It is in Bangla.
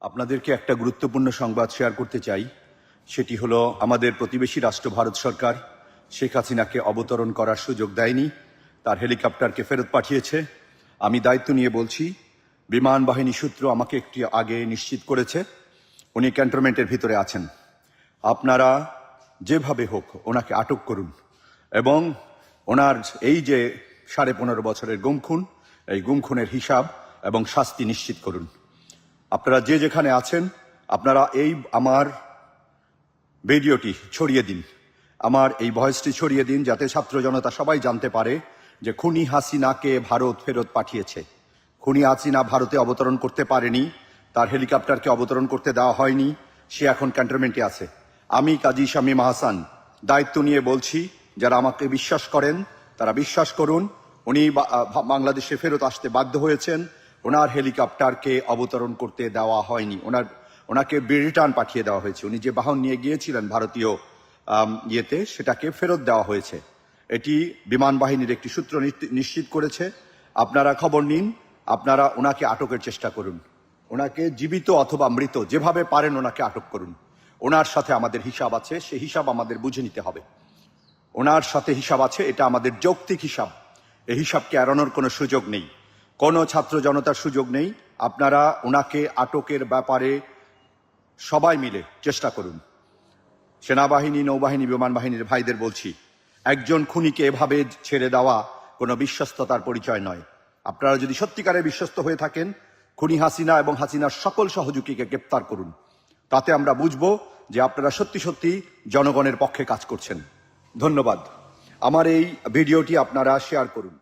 আপনাদেরকে একটা গুরুত্বপূর্ণ সংবাদ শেয়ার করতে চাই। সেটি হলো, আমাদের প্রতিবেশী রাষ্ট্র ভারত সরকার শেখ হাসিনাকে অবতরণ করার সুযোগ দেয়নি, তার হেলিকপ্টারকে ফেরত পাঠিয়েছে। আমি দায়িত্ব নিয়ে বলছি, বিমান বাহিনী সূত্র আমাকে একটু আগে নিশ্চিত করেছে উনি ক্যান্টনমেন্টের ভিতরে আছেন। আপনারা যেভাবে হোক ওনাকে আটক করুন এবং ওনার এই যে 15.5 বছরের গুমখুন, এই গুমখুনের হিসাব এবং শাস্তি নিশ্চিত করুন। আপনারা যে যেখানে আছেন, আপনারা এই আমার ভিডিওটি ছড়িয়ে দিন, আমার এই ভয়েসটি ছড়িয়ে দিন, যাতে ছাত্র জনতা সবাই জানতে পারে যে খুনি হাসিনাকে ভারত ফেরত পাঠিয়েছে। খুনি হাসিনা ভারতে অবতরণ করতে পারেনি, তার হেলিকপ্টারকে অবতরণ করতে দেওয়া হয়নি, সে এখন ক্যান্টনমেন্টে আছে। আমি কাজী শামীম আহসান দায়িত্ব নিয়ে বলছি, যারা আমাকে বিশ্বাস করেন তারা বিশ্বাস করুন, উনি বাংলাদেশে ফেরত আসতে বাধ্য হয়েছেন। ওনার হেলিকপ্টারকে অবতরণ করতে দেওয়া হয়নি, ওনাকে রিটার্ন পাঠিয়ে দেওয়া হয়েছে। উনি যে বাহন নিয়ে গিয়েছিলেন ভারতীয় ইয়েতে, সেটাকে ফেরত দেওয়া হয়েছে। এটি বিমান বাহিনীর একটি সূত্র নিশ্চিত করেছে। আপনারা খবর নিন, আপনারা ওনাকে আটকের চেষ্টা করুন। ওনাকে জীবিত অথবা মৃত যেভাবে পারেন ওনাকে আটক করুন। ওনার সাথে আমাদের হিসাব আছে, সেই হিসাব আমাদের বুঝে নিতে হবে। ওনার সাথে হিসাব আছে, এটা আমাদের যৌক্তিক হিসাব। এই হিসাবকে এড়ানোর কোনো সুযোগ নেই, কোনো ছাত্র জনতার সুযোগ নেই। আপনারা ওনাকে আটকের ব্যাপারে সবাই মিলে চেষ্টা করুন। সেনাবাহিনী, নৌবাহিনী, বিমান বাহিনীর ভাইদের বলছি, একজন খুনিকে এভাবে ছেড়ে দেওয়া কোনো বিশ্বস্ততার পরিচয় নয়। আপনারা যদি সত্যিকারের বিশ্বস্ত হয়ে থাকেন, খুনি হাসিনা এবং হাসিনার সকল সহযোগীকে গ্রেপ্তার করুন। তাতে আমরা বুঝব যে আপনারা সত্যি সত্যি জনগণের পক্ষে কাজ করছেন। ধন্যবাদ। আমার এই ভিডিওটি আপনারা শেয়ার করুন।